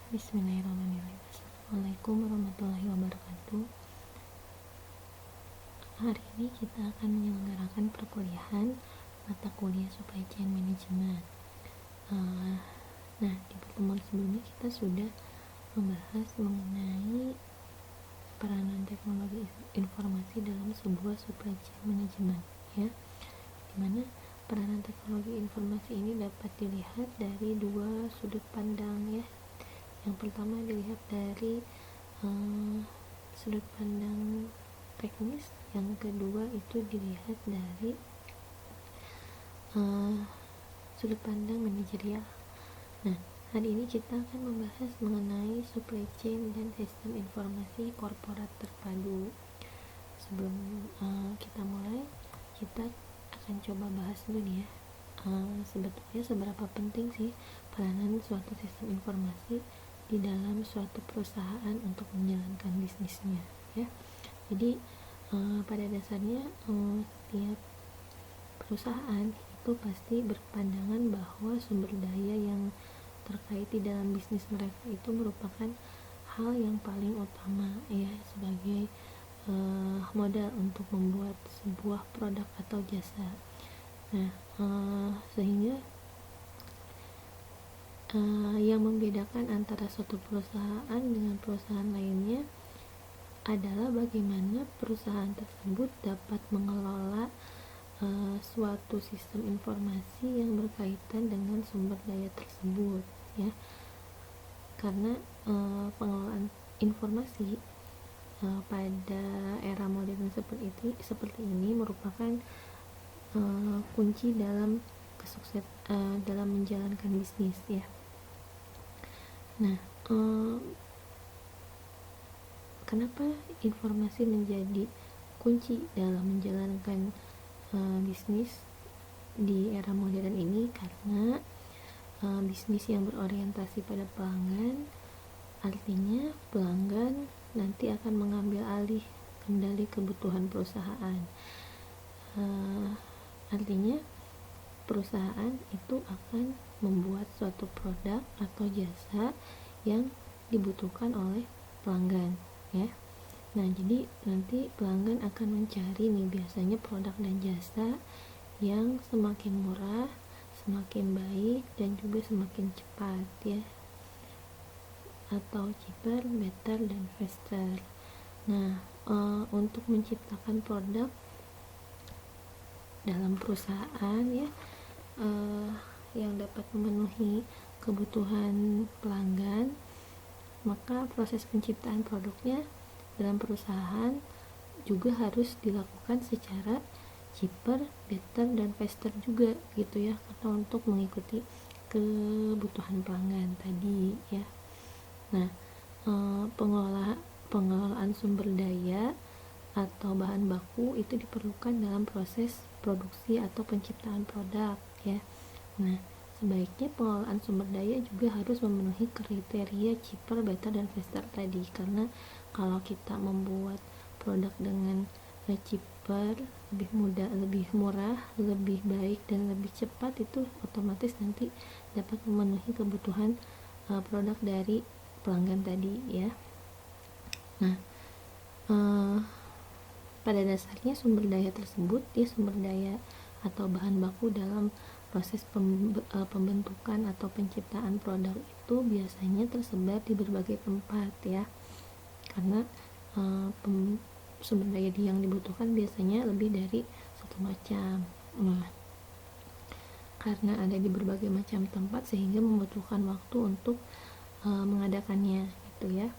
Bismillahirrahmanirrahim. Assalamualaikum warahmatullahi wabarakatuh. Hari ini kita akan menyelenggarakan perkuliahan mata kuliah Supply Chain Management. Nah, di pertemuan sebelumnya kita sudah membahas mengenai peranan teknologi informasi dalam sebuah supply chain management, ya. Dimana peranan teknologi informasi ini dapat dilihat dari dua sudut pandang, ya. Yang pertama dilihat dari sudut pandang teknis, yang kedua itu dilihat dari sudut pandang manajerial. Nah, hari ini kita akan membahas mengenai supply chain dan sistem informasi korporat terpadu. Sebelum kita mulai, kita akan coba bahas dulu nih, ya. Sebetulnya seberapa penting sih peranan suatu sistem informasi di dalam suatu perusahaan untuk menjalankan bisnisnya, ya. Jadi pada dasarnya setiap perusahaan itu pasti berpandangan bahwa sumber daya yang terkait di dalam bisnis mereka itu merupakan hal yang paling utama, ya, sebagai modal untuk membuat sebuah produk atau jasa. Nah, sehingga yang membedakan antara suatu perusahaan dengan perusahaan lainnya adalah bagaimana perusahaan tersebut dapat mengelola suatu sistem informasi yang berkaitan dengan sumber daya tersebut, ya. Karena pengelolaan informasi pada era modern seperti ini merupakan kunci dalam kesuksesan dalam menjalankan bisnis, ya. Nah, kenapa informasi menjadi kunci dalam menjalankan bisnis di era modern ini? Karena bisnis yang berorientasi pada pelanggan, artinya pelanggan nanti akan mengambil alih kendali kebutuhan perusahaan. Artinya perusahaan itu akan membuat suatu produk atau jasa yang dibutuhkan oleh pelanggan, ya. Nah, jadi nanti pelanggan akan mencari nih biasanya produk dan jasa yang semakin murah, semakin baik, dan juga semakin cepat, ya, atau cheaper, better, dan faster. Nah, untuk menciptakan produk dalam perusahaan, ya, yang dapat memenuhi kebutuhan pelanggan, maka proses penciptaan produknya dalam perusahaan juga harus dilakukan secara cheaper, better, dan faster juga, gitu, ya, karena untuk mengikuti kebutuhan pelanggan tadi, ya. Nah, pengelolaan sumber daya atau bahan baku itu diperlukan dalam proses produksi atau penciptaan produk, ya. Nah, sebaiknya pengelolaan sumber daya juga harus memenuhi kriteria cheaper, better, dan faster tadi, karena kalau kita membuat produk dengan cheaper, lebih mudah, lebih murah, lebih baik, dan lebih cepat, itu otomatis nanti dapat memenuhi kebutuhan produk dari pelanggan tadi, ya. Nah, pada dasarnya sumber daya tersebut, ya, sumber daya atau bahan baku dalam proses pembentukan atau penciptaan produk itu biasanya tersebar di berbagai tempat, ya, karena sumber daya yang dibutuhkan biasanya lebih dari satu macam. Nah, karena ada di berbagai macam tempat sehingga membutuhkan waktu untuk mengadakannya, gitu, ya.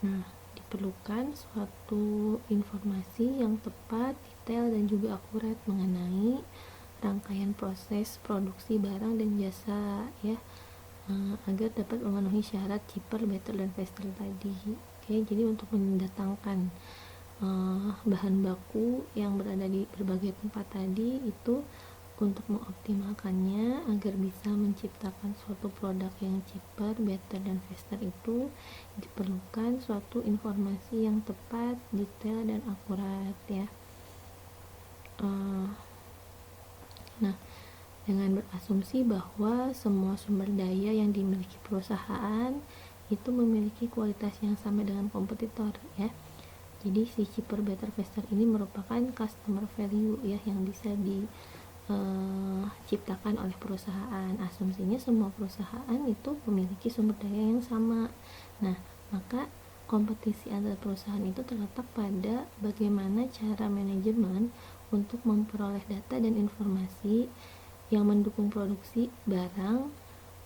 Nah, diperlukan suatu informasi yang tepat, detail, dan juga akurat mengenai rangkaian proses produksi barang dan jasa, ya, agar dapat memenuhi syarat cheaper, better, dan faster tadi. Oke, jadi untuk mendatangkan bahan baku yang berada di berbagai tempat tadi itu, untuk mengoptimalkannya agar bisa menciptakan suatu produk yang cheaper, better, dan faster itu diperlukan suatu informasi yang tepat, detail, dan akurat, ya. Nah, dengan berasumsi bahwa semua sumber daya yang dimiliki perusahaan itu memiliki kualitas yang sama dengan kompetitor ya. Jadi si cheaper, better, faster ini merupakan customer value ya yang bisa diciptakan oleh perusahaan. Asumsinya semua perusahaan itu memiliki sumber daya yang sama. Nah, maka kompetisi antar perusahaan itu terletak pada bagaimana cara manajemen untuk memperoleh data dan informasi yang mendukung produksi barang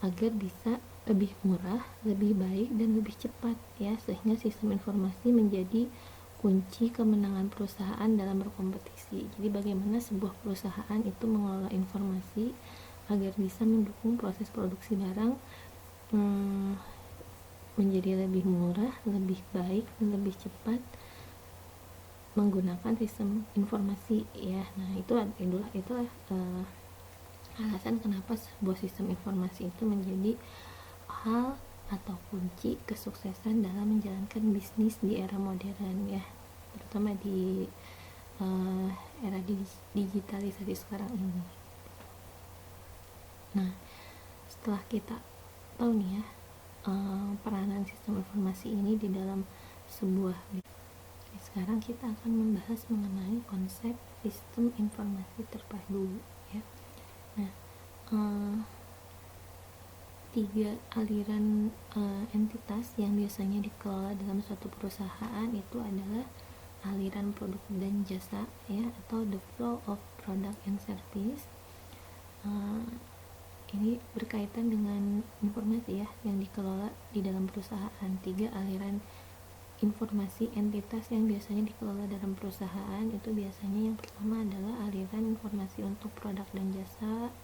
agar bisa lebih murah, lebih baik, dan lebih cepat ya, sehingga sistem informasi menjadi kunci kemenangan perusahaan dalam berkompetisi. Jadi bagaimana sebuah perusahaan itu mengelola informasi agar bisa mendukung proses produksi barang menjadi lebih murah, lebih baik, dan lebih cepat menggunakan sistem informasi ya. Nah, itulah alasan kenapa sebuah sistem informasi itu menjadi hal atau kunci kesuksesan dalam menjalankan bisnis di era modern ya, terutama di era digitalisasi sekarang ini. Nah, setelah kita tahu nih ya peranan sistem informasi ini di dalam sebuah bisnis, sekarang kita akan membahas mengenai konsep sistem informasi terpadu ya. Nah, tiga aliran entitas yang biasanya dikelola dalam suatu perusahaan itu adalah aliran produk dan jasa ya, atau the flow of product and service. Ini berkaitan dengan informasi ya yang dikelola di dalam perusahaan. Tiga aliran informasi entitas yang biasanya dikelola dalam perusahaan itu biasanya yang pertama adalah aliran informasi untuk produk dan jasa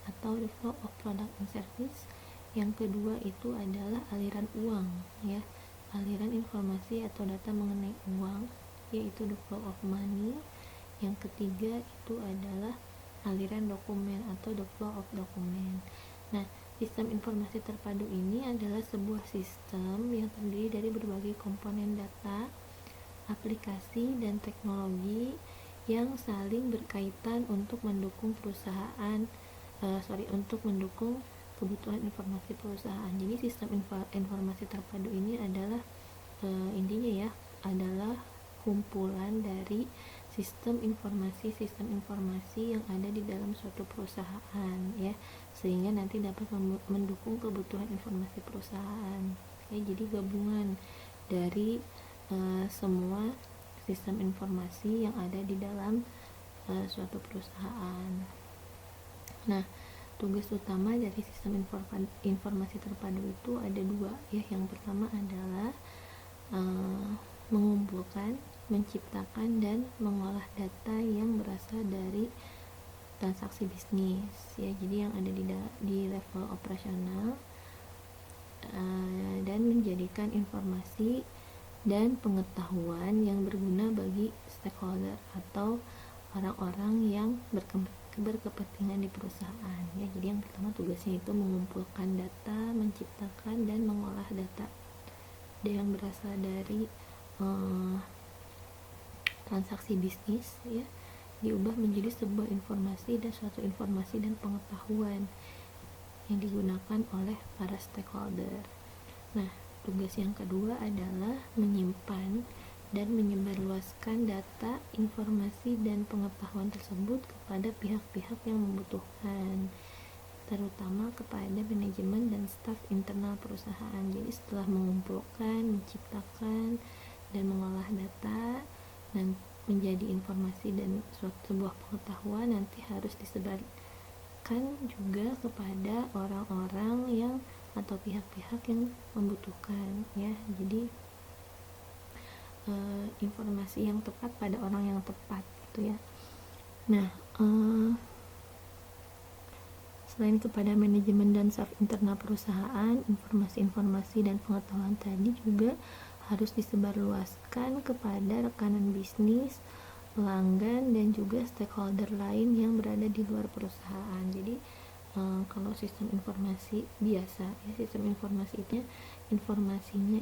atau the flow of product and service. Yang kedua itu adalah aliran uang ya, aliran informasi atau data mengenai uang, yaitu the flow of money. Yang ketiga itu adalah aliran dokumen atau the flow of dokumen. Nah, sistem informasi terpadu ini adalah sebuah sistem yang terdiri dari berbagai komponen data, aplikasi, dan teknologi yang saling berkaitan untuk mendukung untuk mendukung kebutuhan informasi perusahaan. Jadi sistem informasi terpadu ini adalah intinya ya adalah kumpulan dari sistem informasi yang ada di dalam suatu perusahaan ya, sehingga nanti dapat mendukung kebutuhan informasi perusahaan ya. Jadi gabungan dari semua sistem informasi yang ada di dalam suatu perusahaan. Nah, tugas utama dari sistem informasi terpadu itu ada dua ya. Yang pertama adalah mengumpulkan, menciptakan, dan mengolah data yang berasal dari transaksi bisnis ya. Jadi yang ada di level operasional dan menjadikan informasi dan pengetahuan yang berguna bagi stakeholder atau orang-orang yang berkepentingan di perusahaan ya. Jadi yang pertama tugasnya itu mengumpulkan data, menciptakan, dan mengolah data yang berasal dari transaksi bisnis ya, diubah menjadi sebuah informasi dan suatu informasi dan pengetahuan yang digunakan oleh para stakeholder. Nah, tugas yang kedua adalah menyimpan dan menyebarluaskan data, informasi, dan pengetahuan tersebut kepada pihak-pihak yang membutuhkan, terutama kepada manajemen dan staf internal perusahaan. Jadi setelah mengumpulkan, menciptakan, dan mengolah data dan menjadi informasi dan sebuah pengetahuan, nanti harus disebarkan juga kepada orang-orang yang atau pihak-pihak yang membutuhkan ya. Jadi informasi yang tepat pada orang yang tepat gitu ya. Nah, selain kepada manajemen dan staf internal perusahaan, informasi-informasi dan pengetahuan tadi juga harus disebarluaskan kepada rekanan bisnis, pelanggan, dan juga stakeholder lain yang berada di luar perusahaan. Jadi kalau sistem informasi biasa ya, sistem informasinya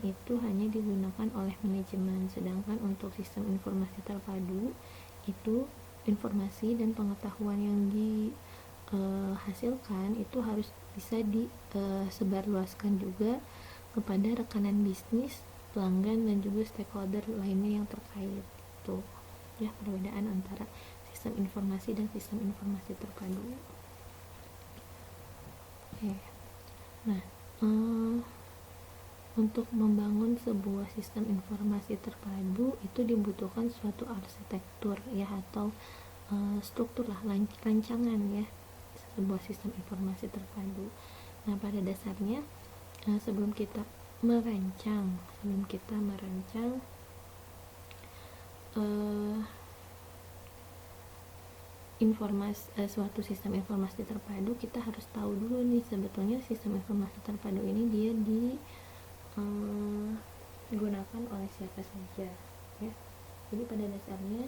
itu hanya digunakan oleh manajemen, sedangkan untuk sistem informasi terpadu itu informasi dan pengetahuan yang dihasilkan itu harus bisa disebarluaskan juga kepada rekanan bisnis, pelanggan, dan juga stakeholder lainnya yang terkait. Tuh ya perbedaan antara sistem informasi dan sistem informasi terpadu. Oke. Nah, untuk membangun sebuah sistem informasi terpadu itu dibutuhkan suatu arsitektur ya, atau struktur lah, rancangan ya, sebuah sistem informasi terpadu. Nah, pada dasarnya sebelum kita merancang suatu sistem informasi terpadu, kita harus tahu dulu nih sebetulnya sistem informasi terpadu ini dia digunakan oleh siapa saja ya. Jadi pada dasarnya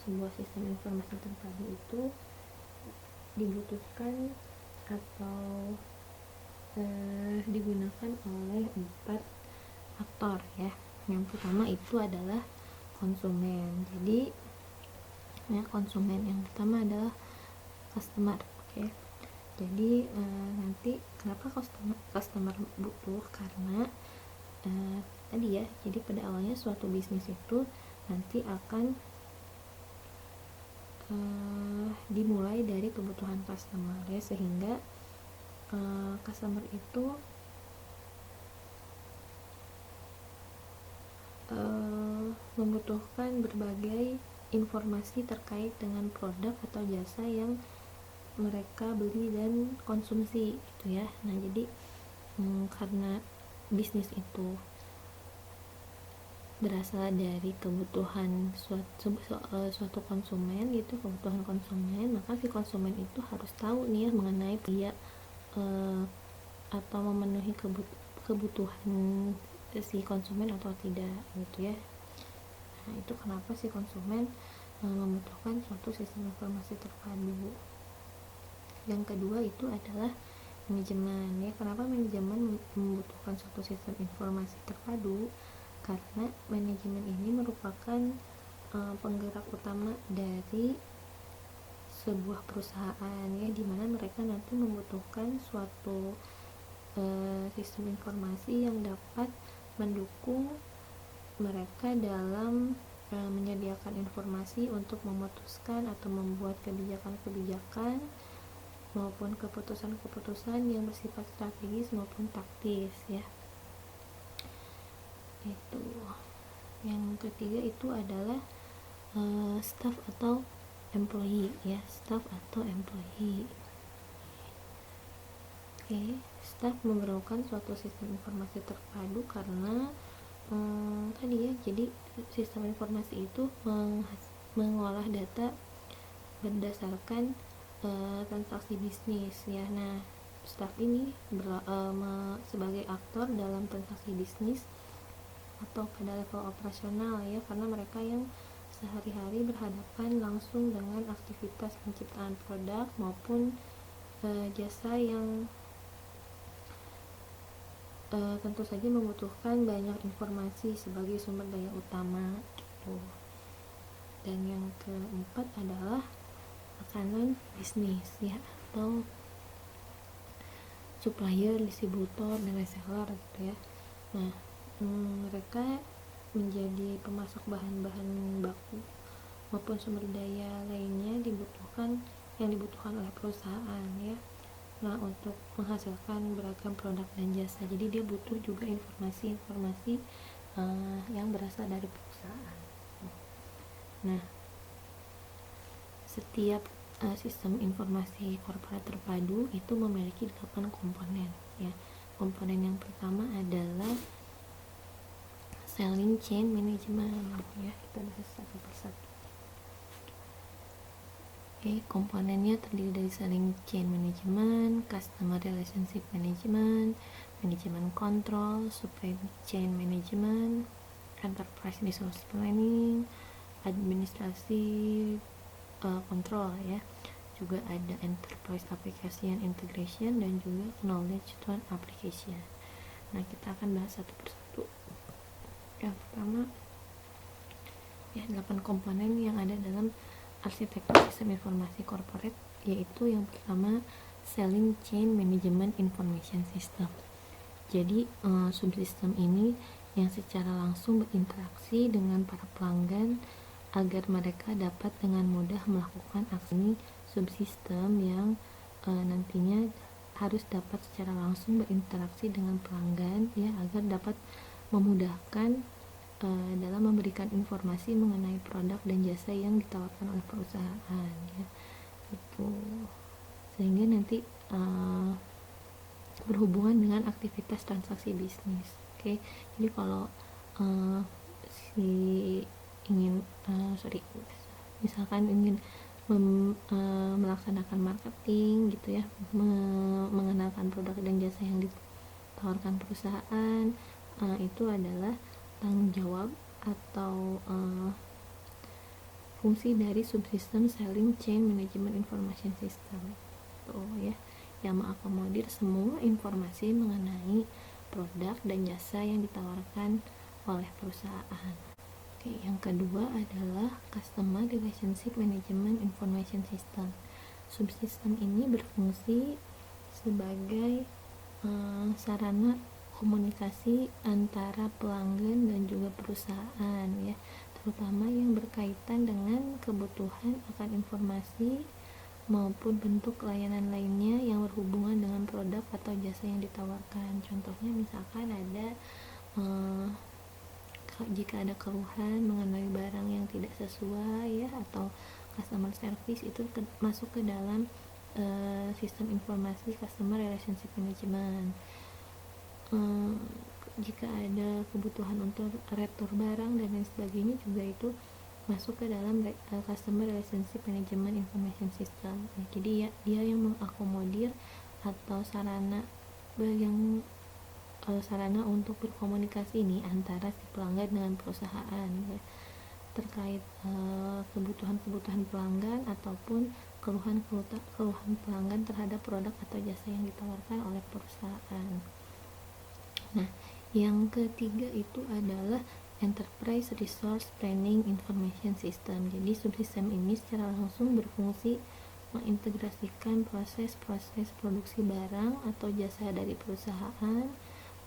sebuah sistem informasi terpadu itu dibutuhkan atau digunakan oleh 4 aktor ya. Yang pertama itu adalah konsumen. Jadi ya, konsumen yang pertama adalah customer. Oke. Jadi nanti kenapa customer butuh, karena tadi ya, jadi pada awalnya suatu bisnis itu nanti akan dimulai dari kebutuhan customer ya, sehingga customer itu membutuhkan berbagai informasi terkait dengan produk atau jasa yang mereka beli dan konsumsi gitu ya. Nah, jadi karena bisnis itu berasal dari kebutuhan suatu konsumen gitu, kebutuhan konsumen, maka si konsumen itu harus tahu nih ya mengenai dia atau memenuhi kebutuhan si konsumen atau tidak gitu ya. Nah, itu kenapa si konsumen membutuhkan suatu sistem informasi terpadu. Yang kedua itu adalah manajemen ya. Kenapa manajemen membutuhkan suatu sistem informasi terpadu? Karena manajemen ini merupakan penggerak utama dari sebuah perusahaan ya, dimana mereka nanti membutuhkan suatu sistem informasi yang dapat mendukung mereka dalam menyediakan informasi untuk memutuskan atau membuat kebijakan-kebijakan maupun keputusan-keputusan yang bersifat strategis maupun taktis ya. Itu. Yang ketiga itu adalah staff atau employee ya, staff atau employee. Oke, staff memerlukan suatu sistem informasi terpadu karena tadi ya, jadi sistem informasi itu mengolah data berdasarkan transaksi bisnis ya. Nah, staff ini sebagai aktor dalam transaksi bisnis atau pada level operasional ya, karena mereka yang sehari-hari berhadapan langsung dengan aktivitas penciptaan produk maupun jasa yang tentu saja membutuhkan banyak informasi sebagai sumber daya utama gitu. Dan yang keempat adalah makanan bisnis ya, atau supplier, distributor, dan reseller gitu ya. Nah, mereka menjadi pemasok bahan-bahan baku maupun sumber daya lainnya yang dibutuhkan oleh perusahaan ya. Nah, untuk menghasilkan beragam produk dan jasa, jadi dia butuh juga informasi-informasi yang berasal dari perusahaan. Nah, setiap sistem informasi korporat terpadu itu memiliki 8 komponen ya. Komponen yang pertama adalah selling chain management ya, kita bahas satu persatu. Oke, komponennya terdiri dari selling chain management, customer relationship management, manajemen control, supply chain management, enterprise resource planning, administrasi control ya. Juga ada enterprise application integration dan juga knowledge to application. Nah, kita akan bahas satu persatu. Yang pertama ya, 8 komponen yang ada dalam arsitektur sistem informasi corporate, yaitu yang pertama selling chain management information system. Jadi subsistem ini yang secara langsung berinteraksi dengan para pelanggan agar mereka dapat dengan mudah melakukan aksi. Subsistem yang nantinya harus dapat secara langsung berinteraksi dengan pelanggan ya, agar dapat memudahkan dalam memberikan informasi mengenai produk dan jasa yang ditawarkan oleh perusahaan ya, itu sehingga nanti berhubungan dengan aktivitas transaksi bisnis. Oke, jadi kalau si ingin misalkan ingin melaksanakan marketing gitu ya, mengenalkan produk dan jasa yang ditawarkan perusahaan, itu adalah tanggung jawab atau fungsi dari subsistem selling chain management information system ya, yang mengakomodir semua informasi mengenai produk dan jasa yang ditawarkan oleh perusahaan. Oke, yang kedua adalah customer relationship management information system. Subsistem ini berfungsi sebagai sarana komunikasi antara pelanggan dan juga perusahaan ya, terutama yang berkaitan dengan kebutuhan akan informasi maupun bentuk layanan lainnya yang berhubungan dengan produk atau jasa yang ditawarkan. Contohnya misalkan ada jika ada keluhan mengenai barang yang tidak sesuai ya, atau customer service, itu masuk ke dalam sistem informasi customer relationship management. Jika ada kebutuhan untuk retur barang dan lain sebagainya juga itu masuk ke dalam customer relationship management information system. Jadi ya, dia yang mengakomodir atau sarana untuk berkomunikasi ini antara si pelanggan dengan perusahaan ya, terkait kebutuhan pelanggan ataupun keluhan pelanggan terhadap produk atau jasa yang ditawarkan oleh perusahaan. Nah, yang ketiga itu adalah Enterprise Resource Planning Information System. Jadi subsistem ini secara langsung berfungsi mengintegrasikan proses-proses produksi barang atau jasa dari perusahaan,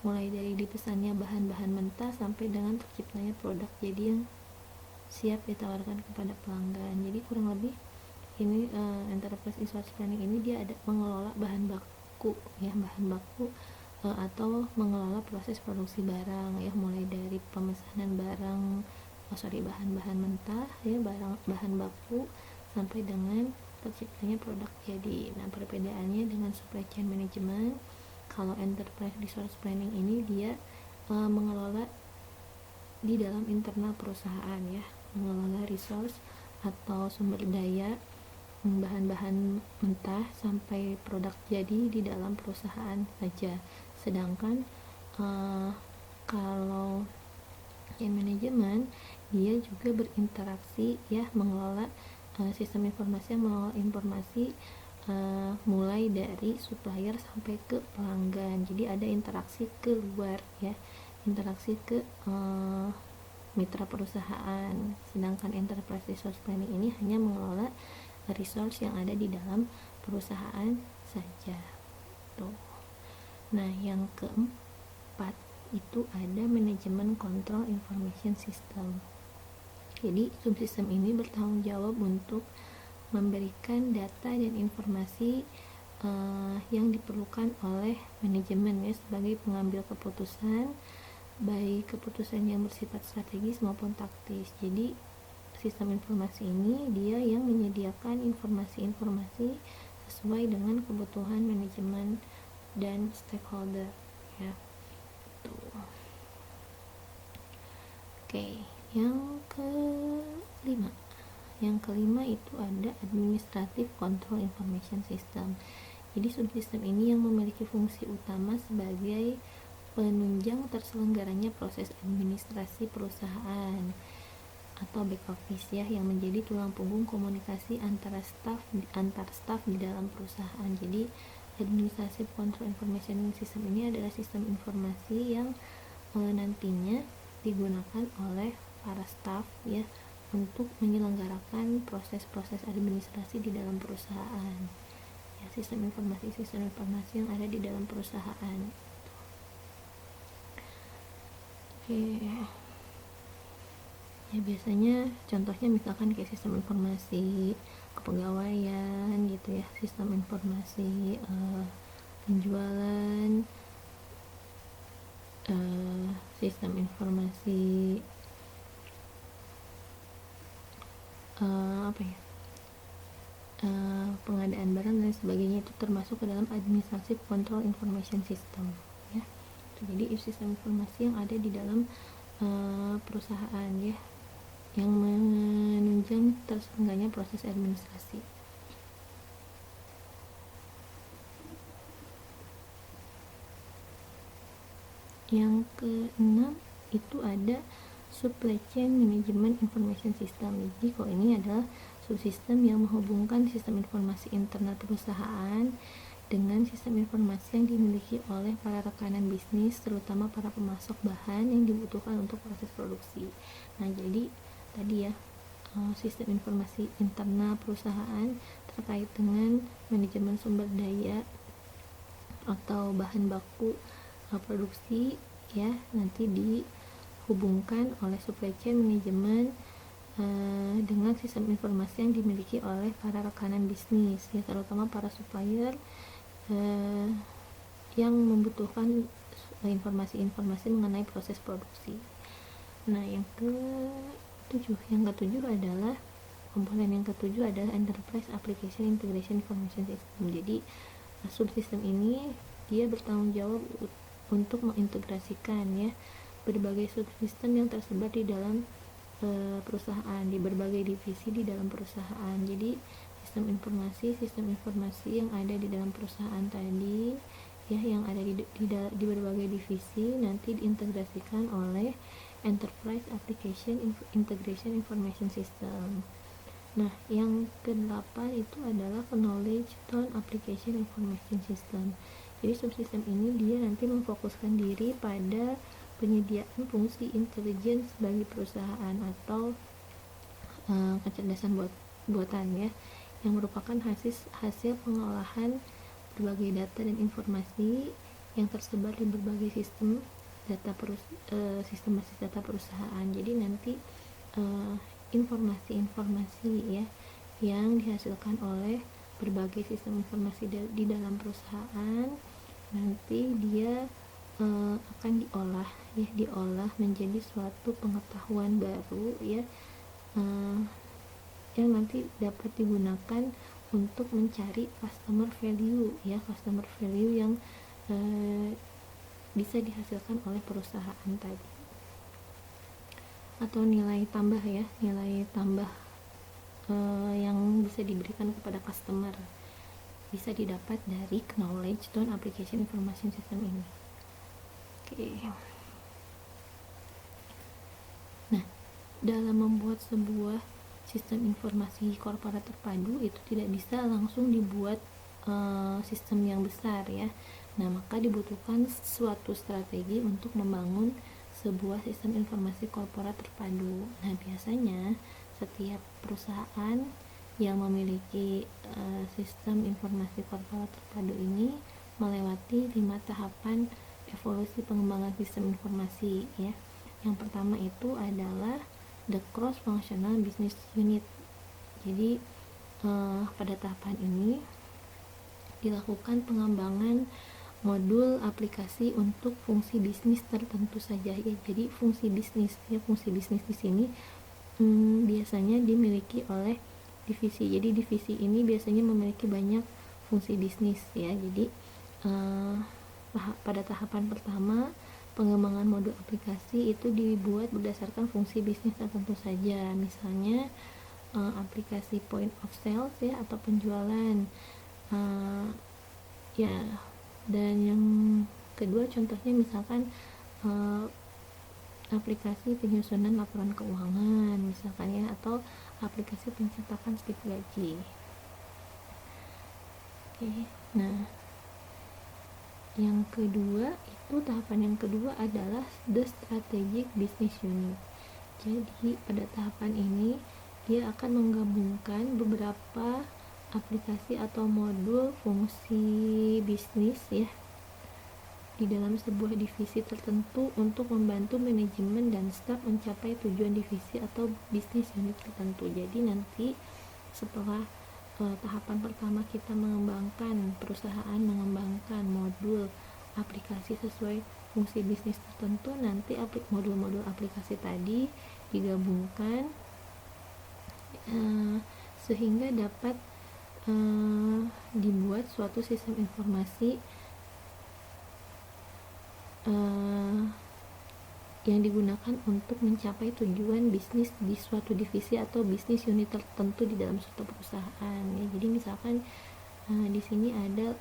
mulai dari dipesannya bahan-bahan mentah sampai dengan terciptanya produk jadi yang siap ditawarkan kepada pelanggan. Jadi kurang lebih ini Enterprise Resource Planning ini dia ada mengelola bahan baku ya, atau mengelola proses produksi barang ya, mulai dari pemesanan bahan-bahan mentah ya, bahan baku sampai dengan terciptanya produk jadi. Nah, perbedaannya dengan supply chain management, kalau Enterprise Resource Planning ini dia mengelola di dalam internal perusahaan ya, mengelola resource atau sumber daya bahan-bahan mentah sampai produk jadi di dalam perusahaan saja. Sedangkan kalau chain management dia juga berinteraksi ya, mengelola sistem informasi yang mengelola informasi mulai dari supplier sampai ke pelanggan. Jadi ada interaksi keluar ya, interaksi ke mitra perusahaan. Sedangkan Enterprise Resource Planning ini hanya mengelola resource yang ada di dalam perusahaan saja. Tuh. Nah, yang keempat itu ada manajemen control information system. Jadi subsistem ini bertanggung jawab untuk memberikan data dan informasi yang diperlukan oleh manajemen ya, sebagai pengambil keputusan, baik keputusan yang bersifat strategis maupun taktis. Jadi sistem informasi ini dia yang menyediakan informasi-informasi sesuai dengan kebutuhan manajemen dan stakeholder ya. Tuh. Oke, yang kelima itu ada administrative control information system. Jadi subsistem ini yang memiliki fungsi utama sebagai penunjang terselenggaranya proses administrasi perusahaan atau back office ya, yang menjadi tulang punggung komunikasi antar staf di dalam perusahaan. Jadi administrative control information system ini adalah sistem informasi yang nantinya digunakan oleh para staf ya untuk menyelenggarakan proses-proses administrasi di dalam perusahaan ya, sistem informasi yang ada di dalam perusahaan. Ya biasanya contohnya misalkan kayak sistem informasi kepegawaian gitu ya, sistem informasi penjualan, sistem informasi pengadaan barang dan sebagainya, itu termasuk ke dalam administratif control information system ya. Jadi sistem informasi yang ada di dalam perusahaan ya, yang menunjang terselenggaranya proses administrasi. Yang keenam itu ada supply chain management information system. Jadi kalau ini adalah subsistem yang menghubungkan sistem informasi internal perusahaan dengan sistem informasi yang dimiliki oleh para rekanan bisnis, terutama para pemasok bahan yang dibutuhkan untuk proses produksi. Nah, jadi tadi ya, sistem informasi internal perusahaan terkait dengan manajemen sumber daya atau bahan baku produksi ya, nanti dihubungkan oleh supply chain management dengan sistem informasi yang dimiliki oleh para rekanan bisnis ya, terutama para supplier yang membutuhkan informasi-informasi mengenai proses produksi. Nah, yang ketujuh adalah komponen yang ketujuh adalah Enterprise Application Integration Information System. Jadi subsistem ini dia bertanggung jawab untuk mengintegrasikan ya berbagai subsistem yang tersebar di dalam perusahaan, di berbagai divisi di dalam perusahaan. Jadi sistem informasi yang ada di dalam perusahaan tadi ya, yang ada di berbagai divisi, nanti diintegrasikan oleh Enterprise Application Integration Information System. Nah, yang ke-8 itu adalah Knowledge Tone Application Information System. Jadi subsistem ini dia nanti memfokuskan diri pada penyediaan fungsi intelligence bagi perusahaan atau kecerdasan buatan ya, yang merupakan hasil pengolahan berbagai data dan informasi yang tersebar di berbagai sistem basis data perusahaan. Jadi nanti informasi-informasi ya yang dihasilkan oleh berbagai sistem informasi di dalam perusahaan, nanti dia akan diolah menjadi suatu pengetahuan baru ya, yang nanti dapat digunakan untuk mencari customer value yang bisa dihasilkan oleh perusahaan tadi, atau nilai tambah yang bisa diberikan kepada customer, bisa didapat dari Knowledge Tone Application Information System ini. Nah, dalam membuat sebuah sistem informasi korporat terpadu itu tidak bisa langsung dibuat sistem yang besar ya. Nah, maka dibutuhkan suatu strategi untuk membangun sebuah sistem informasi korporat terpadu. Nah, biasanya setiap perusahaan yang memiliki sistem informasi korporat terpadu ini melewati 5 tahapan evolusi pengembangan sistem informasi ya. Yang pertama itu adalah the cross functional business unit. Jadi pada tahapan ini dilakukan pengembangan modul aplikasi untuk fungsi bisnis tertentu saja ya. Jadi fungsi bisnis di sini biasanya dimiliki oleh divisi. Jadi divisi ini biasanya memiliki banyak fungsi bisnis ya. Jadi pada tahapan pertama pengembangan modul aplikasi itu dibuat berdasarkan fungsi bisnis tertentu saja. Misalnya aplikasi point of sales ya, atau penjualan ya. Dan yang kedua contohnya misalkan aplikasi penyusunan laporan keuangan misalkan ya, atau aplikasi pencetakan slip gaji. Nah, yang kedua itu tahapan yang kedua adalah the strategic business unit. Jadi pada tahapan ini dia akan menggabungkan beberapa aplikasi atau modul fungsi bisnis ya di dalam sebuah divisi tertentu untuk membantu manajemen dan staf mencapai tujuan divisi atau bisnis unit tertentu. Jadi nanti setelah tahapan pertama kita mengembangkan mengembangkan modul aplikasi sesuai fungsi bisnis tertentu, nanti modul-modul aplikasi tadi digabungkan sehingga dapat dibuat suatu sistem informasi yang digunakan untuk mencapai tujuan bisnis di suatu divisi atau bisnis unit tertentu di dalam suatu perusahaan ya. Jadi misalkan di sini ada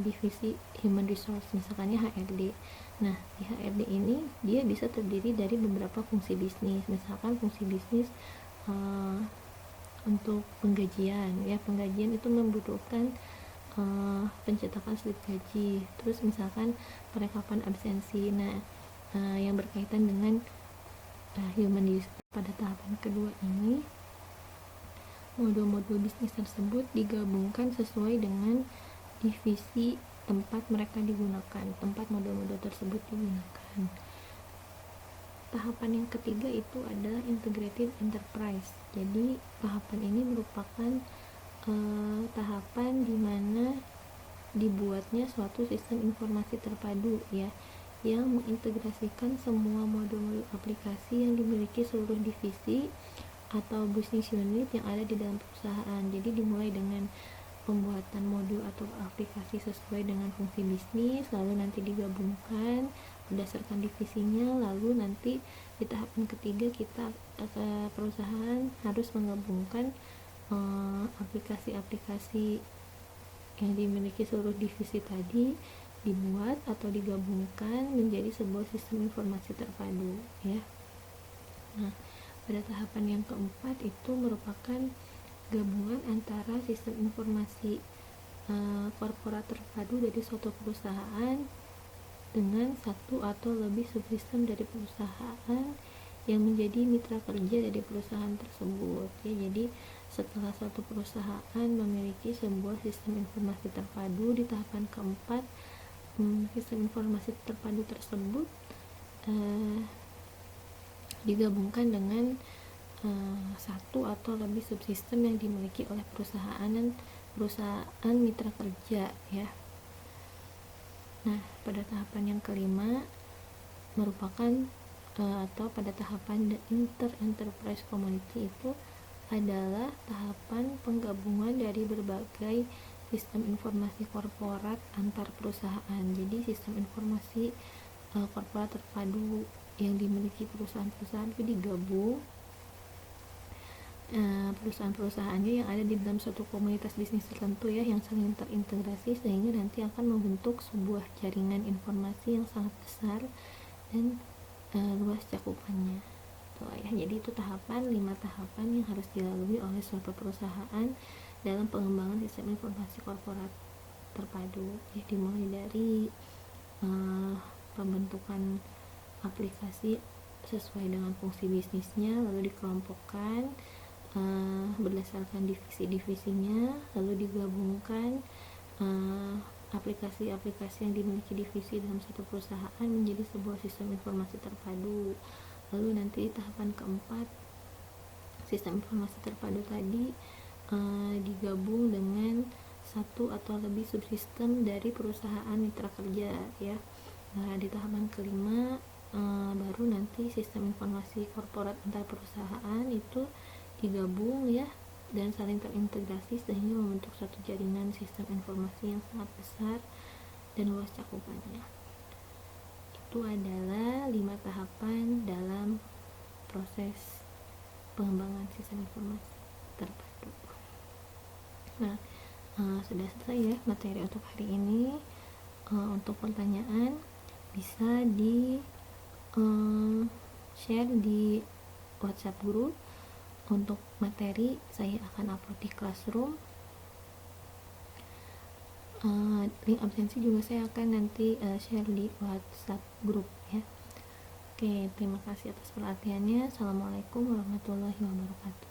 divisi human resource, misalkannya HRD. Nah, di HRD ini dia bisa terdiri dari beberapa fungsi bisnis. Misalkan fungsi bisnis untuk penggajian ya, penggajian itu membutuhkan pencetakan slip gaji. Terus misalkan perekapan absensi. Nah, yang berkaitan dengan human resource pada tahapan kedua ini, modul-modul bisnis tersebut digabungkan sesuai dengan divisi tempat mereka digunakan, tempat modul-modul tersebut digunakan. Tahapan yang ketiga itu adalah integrated enterprise. Jadi tahapan ini merupakan tahapan di mana dibuatnya suatu sistem informasi terpadu ya, yang mengintegrasikan semua modul-modul aplikasi yang dimiliki seluruh divisi atau business unit yang ada di dalam perusahaan. Jadi dimulai dengan pembuatan modul atau aplikasi sesuai dengan fungsi bisnis, lalu nanti digabungkan berdasarkan divisinya, lalu nanti di tahapan ketiga kita perusahaan harus menggabungkan aplikasi-aplikasi yang dimiliki seluruh divisi tadi, dibuat atau digabungkan menjadi sebuah sistem informasi terpadu ya. Nah, pada tahapan yang keempat itu merupakan gabungan antara sistem informasi korporat terpadu dari suatu perusahaan dengan satu atau lebih subsistem dari perusahaan yang menjadi mitra kerja dari perusahaan tersebut ya. Jadi setelah suatu perusahaan memiliki sebuah sistem informasi terpadu, di tahapan keempat sistem informasi terpadu tersebut digabungkan dengan satu atau lebih subsistem yang dimiliki oleh perusahaan mitra kerja ya. Nah, pada tahapan yang kelima merupakan atau pada tahapan the inter-enterprise community itu adalah tahapan penggabungan dari berbagai sistem informasi korporat antar perusahaan. Jadi sistem informasi korporat terpadu yang dimiliki perusahaan-perusahaan itu digabung perusahaan-perusahaannya yang ada di dalam suatu komunitas bisnis tertentu ya, yang saling terintegrasi sehingga nanti akan membentuk sebuah jaringan informasi yang sangat besar dan luas cakupannya tuh ya. Jadi itu 5 tahapan yang harus dilalui oleh suatu perusahaan dalam pengembangan sistem informasi korporat terpadu ya, dimulai dari pembentukan aplikasi sesuai dengan fungsi bisnisnya, lalu dikelompokkan berdasarkan divisi-divisinya, lalu digabungkan aplikasi-aplikasi yang dimiliki divisi dalam satu perusahaan menjadi sebuah sistem informasi terpadu. Lalu nanti tahapan keempat, sistem informasi terpadu tadi digabung dengan satu atau lebih subsistem dari perusahaan mitra kerja ya. Nah, di tahapan kelima baru nanti sistem informasi korporat antar perusahaan itu digabung ya dan saling terintegrasi sehingga membentuk suatu jaringan sistem informasi yang sangat besar dan luas cakupannya. Itu adalah 5 tahapan dalam proses pengembangan sistem informasi terpadu. Nah, sudah selesai ya materi untuk hari ini. Untuk pertanyaan bisa di share di WhatsApp group. Untuk materi saya akan upload di Classroom. Link absensi juga saya akan nanti share di WhatsApp group ya. Oke, terima kasih atas perhatiannya. Assalamualaikum warahmatullahi wabarakatuh.